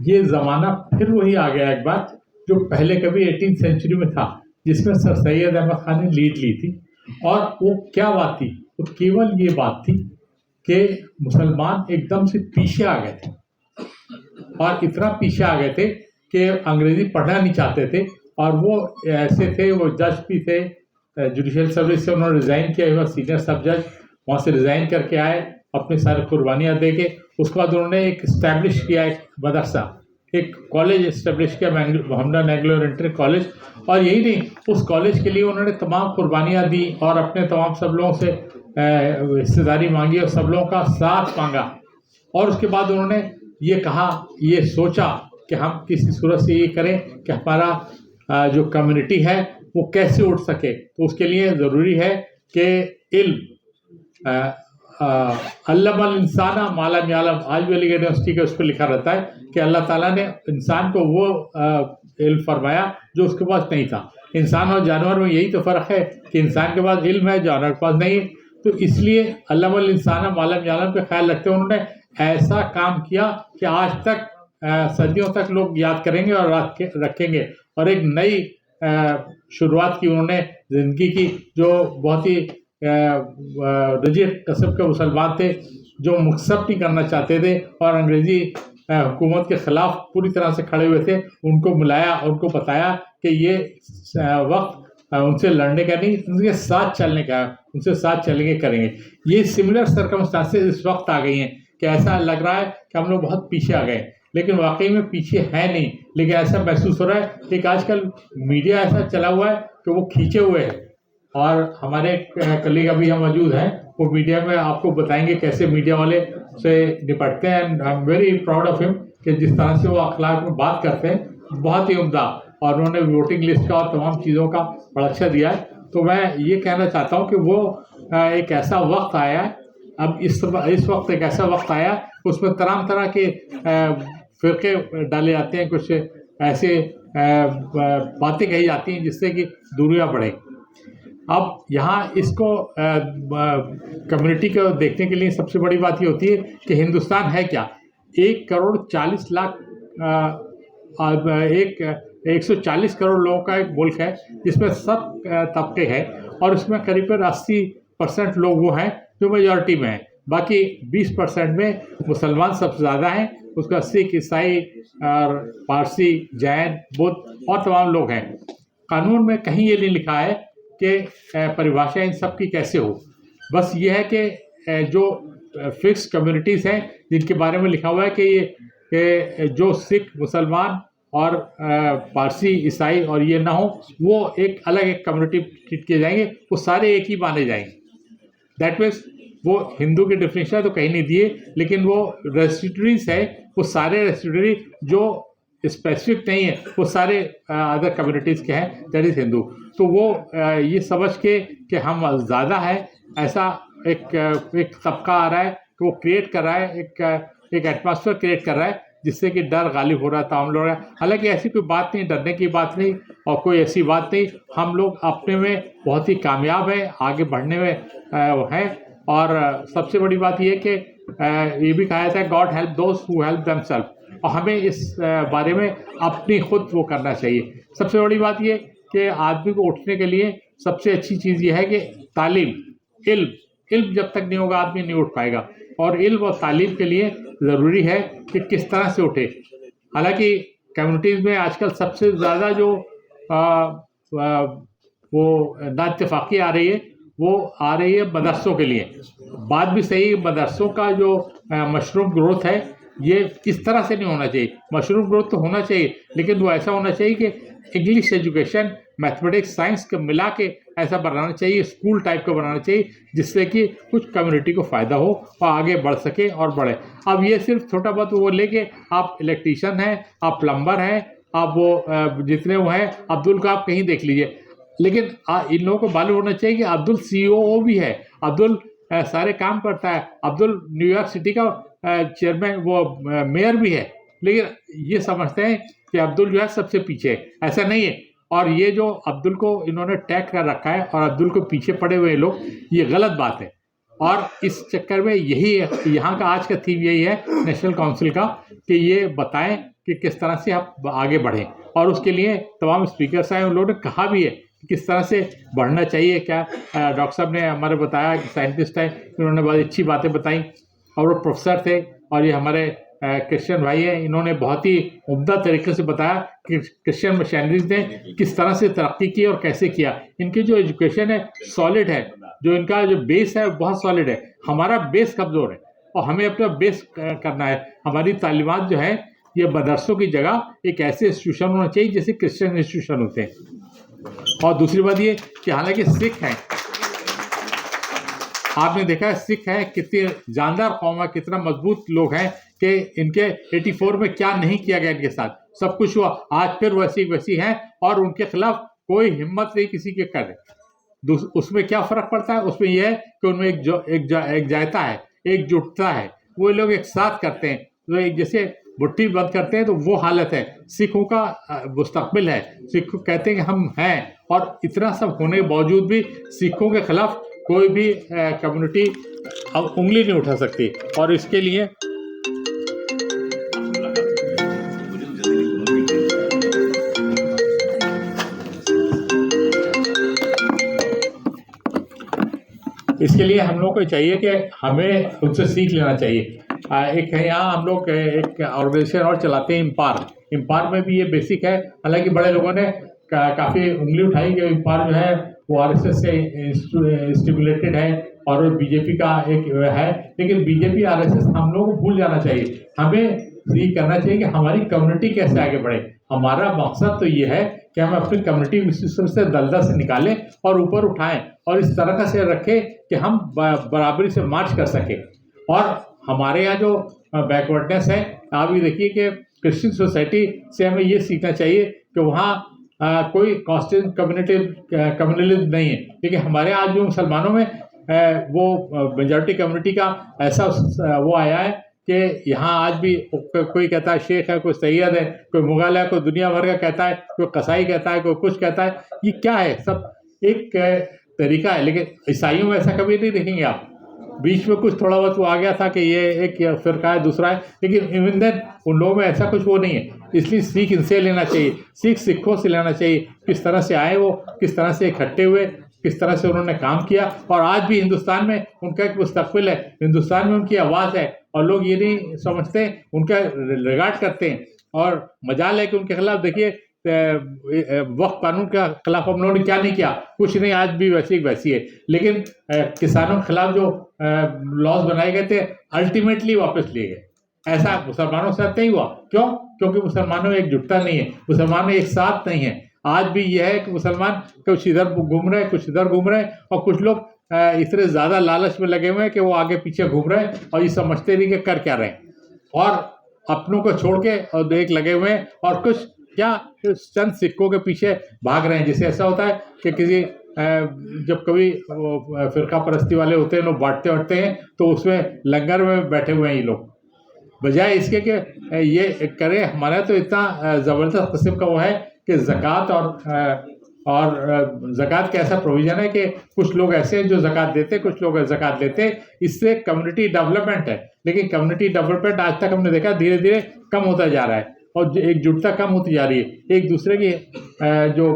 ये ज़माना फिर वही आ गया एक बार, जो पहले कभी 18th सेंचुरी में था, जिसमें सर सैयद अहमद खान ने लीड ली थी। और वो क्या बात थी? वो केवल ये बात थी कि मुसलमान एकदम से पीछे आ गए थे, और इतना पीछे आ गए थे कि अंग्रेजी पढ़ना नहीं चाहते थे। और वो ऐसे थे, वो जज भी थे, जुडिशियल सर्विस से उन्होंने रिज़ाइन किया, हुआ सीनियर सब जज, वहाँ से रिज़ाइन करके आए अपनी सारी कुर्बानियाँ दे के। उसके बाद उन्होंने एक इस्टेब्लिश किया, एक मदरसा, एक कॉलेज इस्टेब्लिश किया, मोहम्मदन एंग्लो ओरिएंटल कॉलेज। और यही नहीं, उस कॉलेज के लिए उन्होंने तमाम कुर्बानियाँ दी और अपने तमाम सब लोगों से हिस्सेदारी मांगी और सब लोगों का साथ मांगा। और उसके बाद उन्होंने ये कहा, ये सोचा कि हम किसी सूरत से ये करें कि हमारा जो कम्युनिटी है वो कैसे उठ सके। तो उसके लिए ज़रूरी है कि इल्म अल्लमल इंसाना मा लम यअलम, आज भी अलीगढ़ यूनिवर्सिटी के उस पर लिखा रहता है कि अल्लाह ताला ने इंसान को वो इल्म फरमाया जो उसके पास नहीं था। इंसान और जानवर में यही तो फ़र्क है कि इंसान के पास इल्म है, जानवर के पास नहीं है। तो इसलिए अल्लमल इंसाना मा लम यअलम पे ख्याल रखते हुए उन्होंने ऐसा काम किया कि आज तक सदियों तक लोग याद करेंगे और रखेंगे। और एक नई शुरुआत की उन्होंने ज़िंदगी की, जो बहुत ही रिजिड किस्म के मुसलमान थे, जो मुक्सब नहीं करना चाहते थे और अंग्रेज़ी हुकूमत के ख़िलाफ़ पूरी तरह से खड़े हुए थे। उनको मिलाया और उनको बताया कि ये वक्त उनसे लड़ने का नहीं, उनके साथ चलने का, उनसे साथ चलेंगे, करेंगे। ये सिमिलर सर्कमस्टांसेस इस वक्त आ गई हैं कि ऐसा लग रहा है कि हम लोग बहुत पीछे आ गए, लेकिन वाकई में पीछे है नहीं। लेकिन ऐसा महसूस हो रहा है कि आजकल मीडिया ऐसा चला हुआ है कि वो खींचे हुए है। और हमारे कलीग अभी हम मौजूद हैं, वो मीडिया में आपको बताएंगे कैसे मीडिया वाले से निपटते हैं। And I am very proud of him कि जिस तरह से वो अखलाक में बात करते हैं, बहुत ही उम्दा। और उन्होंने वोटिंग लिस्ट का और तमाम चीज़ों का बड़ा अच्छा दिया है। तो मैं ये कहना चाहता हूँ कि वो एक ऐसा वक्त आया है, अब इस वक्त एक ऐसा वक्त आया, उसमें तरह के फ़िरके डाले जाते हैं, कुछ ऐसे बातें कही जाती हैं जिससे कि दूरियां बढ़े। अब यहाँ इसको कम्युनिटी को देखने के लिए सबसे बड़ी बात ये होती है कि हिंदुस्तान है क्या। 1,40,00,000 140 करोड़ लोगों का एक मुल्क है, जिसमें सब तबके हैं। और उसमें करीब 80% लोग वो हैं जो मेजॉरिटी में हैं। बाकी 20% में मुसलमान सबसे ज़्यादा हैं, उसका सिख, ईसाई और पारसी, जैन, बुद्ध और तमाम लोग हैं। कानून में कहीं ये नहीं लिखा है कि परिभाषा इन सब की कैसे हो। बस ये है कि जो फिक्स कम्युनिटीज़ हैं जिनके बारे में लिखा हुआ है कि ये जो सिख, मुसलमान और पारसी, ईसाई और ये ना हो, वो एक अलग एक कम्युनिटी ट्रीट किए जाएंगे, वो सारे एक ही माने जाएंगे। दैट मीन्स वो हिंदू के डेफिनेशन तो कहीं नहीं दिए, लेकिन वो रेस्ट्रिक्टरीज है, वो सारे रेस्ट्रिक्टरी जो स्पेसिफिक नहीं है वो सारे अदर कम्युनिटीज़ के हैं, दैट इज़ हिंदू। तो वो ये समझ के कि हम ज़्यादा है, ऐसा एक तबका आ रहा है कि वो क्रिएट कर रहा है, एक एटमॉस्फेयर क्रिएट कर रहा है जिससे कि डर गालिब हो रहा था हम लोग। हालांकि ऐसी कोई बात नहीं, डरने की बात नहीं और कोई ऐसी बात नहीं। हम लोग अपने में बहुत ही कामयाब हैं, आगे बढ़ने में हैं। और सबसे बड़ी बात ये कि ये भी कहा जाता है God help those who help themselves, और हमें इस बारे में अपनी खुद वो करना चाहिए। सबसे बड़ी बात ये कि आदमी को उठने के लिए सबसे अच्छी चीज़ ये है कि तालीम, इल्म जब तक नहीं होगा आदमी नहीं उठ पाएगा। और इल्म और तालीम के लिए ज़रूरी है कि किस तरह से उठे। हालांकि कम्युनिटीज़ में आजकल सबसे ज़्यादा जो वो नाइत्तेफाकी आ रही है, वो आ रही है मदरसों के लिए। बात भी सही, मदरसों का जो मशरूम ग्रोथ है ये इस तरह से नहीं होना चाहिए। मशरूम ग्रोथ तो होना चाहिए, लेकिन वो ऐसा होना चाहिए कि इंग्लिश एजुकेशन, मैथमेटिक्स, साइंस को मिला के ऐसा बनाना चाहिए, स्कूल टाइप का बनाना चाहिए, जिससे कि कुछ कम्युनिटी को फ़ायदा हो और आगे बढ़ सके और बढ़े। अब ये सिर्फ छोटा बहुत वो लेके आप इलेक्ट्रीशियन हैं, आप प्लम्बर हैं, आप वो जितने वो हैं, अब्दुल को आप कहीं देख लीजिए, लेकिन इन लोगों को मालूम होना चाहिए कि अब्दुल CEO भी है, अब्दुल सारे काम करता है, अब्दुल न्यूयॉर्क सिटी का चेयरमैन, वो मेयर भी है। लेकिन ये समझते हैं कि अब्दुल जो है सबसे पीछे है, ऐसा नहीं है। और ये जो अब्दुल को इन्होंने टैग कर रखा है और अब्दुल को पीछे पड़े हुए लोग, ये गलत बात है। और इस चक्कर में यही है, यहाँ का आज का थीम यही है नेशनल काउंसिल का, कि ये बताएं कि किस तरह से आप आगे बढ़ें, और उसके लिए तमाम स्पीकर्स आए, उन लोगों ने कहा भी है कि किस तरह से बढ़ना चाहिए। क्या डॉक्टर साहब ने हमारे बताया कि साइंटिस्ट है, उन्होंने बहुत अच्छी बातें बताई, और वो प्रोफेसर थे, और ये हमारे क्रिश्चियन भाई हैं, इन्होंने बहुत ही उम्दा तरीके से बताया कि क्रिश्चियन मिशनरीज ने किस तरह से तरक्की की और कैसे किया। इनकी जो एजुकेशन है सॉलिड है, जो इनका जो बेस है बहुत सॉलिड है। हमारा बेस कमज़ोर है और हमें अपना बेस करना है। हमारी तालीमात जो है ये मदरसों की जगह एक ऐसे इंस्टीट्यूशन होना चाहिए जैसे क्रिश्चियन इंस्टीट्यूशन होते हैं। और दूसरी बात ये कि हालांकि सिख हैं, आपने देखा है सिख हैं कितनी जानदार कौम है, कितना मजबूत लोग हैं कि इनके 84 में क्या नहीं किया गया, इनके साथ सब कुछ हुआ, आज फिर वैसी हैं और उनके खिलाफ कोई हिम्मत नहीं किसी के करे। उसमें क्या फ़र्क पड़ता है? उसमें यह है कि उनमें एक जायता है, एकजुटता है, वो लोग एक साथ करते हैं। तो एक जैसे मुट्ठी बंद करते हैं तो वो हालत है। सिखों का मुस्तकबिल है, सिख कहते हैं कि हम हैं, और इतना सब होने के बावजूद भी सिखों के खिलाफ कोई भी कम्युनिटी अब उंगली नहीं उठा सकती। और इसके लिए हम लोग को चाहिए कि हमें उनसे सीख लेना चाहिए। एक है यहाँ हम लोग एक ऑर्गेनाइजेशन और चलाते हैं, इम्पार में भी ये बेसिक है। हालांकि बड़े लोगों ने काफ़ी उंगली उठाई कि इम्पार जो है वो आरएसएस से स्टिमुलेटेड है और बीजेपी का एक है, लेकिन बीजेपी आरएसएस हम लोगों को भूल जाना चाहिए। हमें ये करना चाहिए कि हमारी कम्युनिटी कैसे आगे बढ़े। हमारा मकसद तो ये है कि हम अपनी कम्युनिटी सिस्टम से दलदल से निकालें और ऊपर उठाएं, और इस तरह से रखें कि हम बराबरी से मार्च कर सकें। और हमारे यहाँ जो बैकवर्डनेस है, आप भी देखिए कि क्रिश्चियन सोसाइटी से हमें ये सीखना चाहिए कि वहाँ कोई कॉस्टिन कम्युनलिज्म नहीं है, लेकिन हमारे यहाँ जो मुसलमानों में वो मेजॉरिटी कम्युनिटी का ऐसा वो आया है कि यहाँ आज भी कोई कहता है शेख है, कोई सैयद है, कोई मुगल है, कोई दुनिया भर का कहता है, कोई कसाई कहता है, कोई कुछ कहता है। ये क्या है? सब एक तरीका है, लेकिन ईसाइयों में ऐसा कभी नहीं देखेंगे आप। बीच में कुछ थोड़ा बहुत वो आ गया था कि ये एक फिरका है, दूसरा है, लेकिन इवन देन उन लोगों में ऐसा कुछ वो नहीं है। इसलिए सीख इनसे लेना चाहिए, सिखों से लेना चाहिए, किस तरह से आए वो, किस तरह से इकट्ठे हुए, किस तरह से उन्होंने काम किया, और आज भी हिंदुस्तान में उनका एक मुस्तकबिल है, हिंदुस्तान में उनकी आवाज़ है, और लोग ये नहीं समझते, उनका रिगार्ड करते हैं। और मजाल है कि उनके खिलाफ देखिए वक्फ कानून के खिलाफ हम लोगों ने क्या नहीं किया, कुछ नहीं, आज भी वैसी है। लेकिन किसानों के खिलाफ जो लॉज बनाए गए थे अल्टीमेटली वापस लिए गए। ऐसा मुसलमानों के साथ नहीं हुआ। क्यों? क्योंकि मुसलमानों में एकजुटता नहीं है, मुसलमान एक साथ नहीं है। आज भी यह है कि मुसलमान कुछ इधर घूम रहे हैं, कुछ इधर घूम रहे हैं, और कुछ लोग इतने ज़्यादा लालच में लगे हुए हैं कि वो आगे पीछे घूम रहे हैं और ये समझते नहीं कि कर क्या रहे हैं, और अपनों को छोड़ के और एक लगे हुए हैं, और कुछ क्या चंद सिक्कों के पीछे भाग रहे हैं। जैसे ऐसा होता है कि किसी जब कभी फिरका परस्ती वाले होते हैं, लोग बांटते हैं, तो उसमें लंगर में बैठे हुए हैं ये लोग, बजाय इसके कि ये करें। हमारा तो इतना ज़बरदस्त किस्म का वो है कि ज़कात और ज़कात का ऐसा प्रोविज़न है कि कुछ लोग ऐसे हैं जो ज़कात देते, कुछ लोग ज़कात लेते, इससे कम्युनिटी डेवलपमेंट है। लेकिन कम्युनिटी डेवलपमेंट आज तक हमने देखा धीरे धीरे कम होता जा रहा है, और एकजुटता कम होती जा रही है। एक दूसरे की जो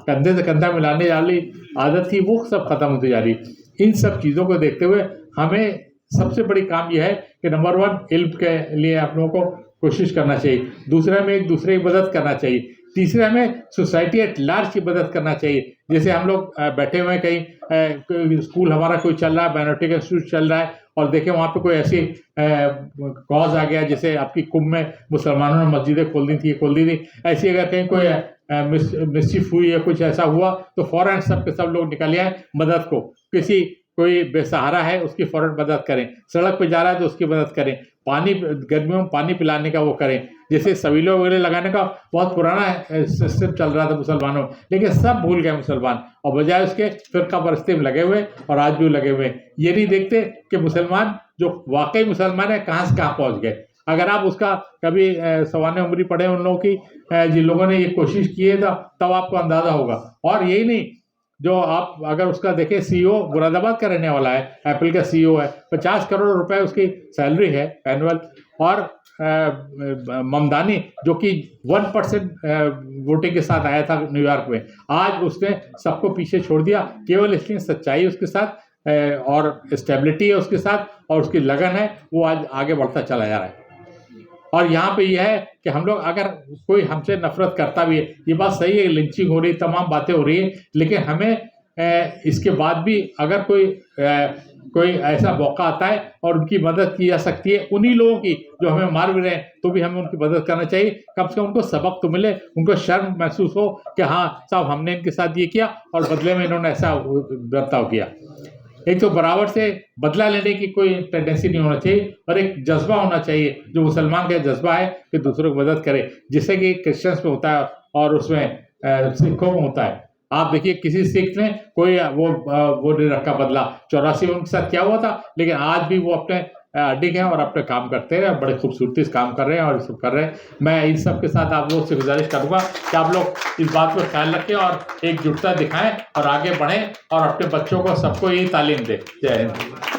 कंधे से कंधा मिलाने वाली आदत थी वो सब खत्म होती जा रही है। इन सब चीज़ों को देखते हुए हमें सबसे बड़ी काम यह है कि नंबर 1 इल्म के लिए आप लोगों को कोशिश करना चाहिए, दूसरे में एक दूसरे की मदद करना चाहिए, तीसरे हमें सोसाइटी एट लार्ज की मदद करना चाहिए। जैसे हम लोग बैठे हुए हैं कहीं स्कूल हमारा कोई चल रहा है, माइनॉरिटी का इंस्टीट्यूट चल रहा है, और देखें वहाँ पे कोई ऐसी कॉज आ गया, जैसे आपकी कुंभ में मुसलमानों ने मस्जिदें खोल दी थी, ऐसी अगर कहीं कोई मिसचिफ हुई या कुछ ऐसा हुआ तो फ़ौरन सब के सब लोग निकल आए मदद को। कोई बेसहारा है उसकी फ़ौरन मदद करें, सड़क पे जा रहा है तो उसकी मदद करें, पानी गर्मियों में पानी पिलाने का वो करें। जैसे सवीलो वगैरह लगाने का बहुत पुराना सिस्टम चल रहा था मुसलमानों, लेकिन सब भूल गए मुसलमान, और बजाय उसके फिरका परस्ती में लगे हुए, और आज भी लगे हुए। ये नहीं देखते कि मुसलमान जो वाकई मुसलमान है कहाँ से कहाँ पहुँच गए। अगर आप उसका कभी सवाने उम्री पढ़े उन लोगों की जिन लोगों ने ये कोशिश की है, तब आपको अंदाज़ा होगा। और यही नहीं, जो आप अगर उसका देखें, CEO मुरादाबाद का रहने वाला है, एप्पल का CEO है, 50 करोड़ रुपए उसकी सैलरी है एनुअल। और ममदानी जो कि 1% वोटिंग के साथ आया था न्यूयॉर्क में, आज उसने सबको पीछे छोड़ दिया केवल इसलिए सच्चाई उसके साथ और स्टेबिलिटी है उसके साथ और उसकी लगन है, वो आज आगे बढ़ता चला जा रहा है। और यहाँ पे यह है कि हम लोग अगर कोई हमसे नफरत करता भी है, ये बात सही है, लिंचिंग हो रही, तमाम बातें हो रही है, लेकिन हमें इसके बाद भी अगर कोई ऐसा मौका आता है और उनकी मदद की जा सकती है, उन्हीं लोगों की जो हमें मार भी रहे हैं तो भी हमें उनकी मदद करना चाहिए। कम से कम उनको सबक तो मिले, उनको शर्म महसूस हो कि हाँ साहब हमने इनके साथ ये किया और बदले में इन्होंने ऐसा बर्ताव किया। एक तो बराबर से बदला लेने की कोई टेंडेंसी नहीं होना चाहिए और एक जज्बा होना चाहिए जो मुसलमान का जज्बा है कि दूसरों की मदद करे, जिससे कि क्रिश्चियंस में होता है और उसमें सिखों में होता है। आप देखिए किसी सिख ने कोई वो नहीं रखा बदला, 84 में उनके साथ क्या हुआ था, लेकिन आज भी वो अपने अडिग हैं और अपने काम करते हैं, बड़े खूबसूरती से काम कर रहे हैं और सब कर रहे हैं। मैं इन सब के साथ आप लोग से गुजारिश करूंगा कि आप लोग इस बात पर ख्याल रखें और एकजुटता दिखाएं और आगे बढ़ें और अपने बच्चों को सबको यही तालीम दें। जय हिंद।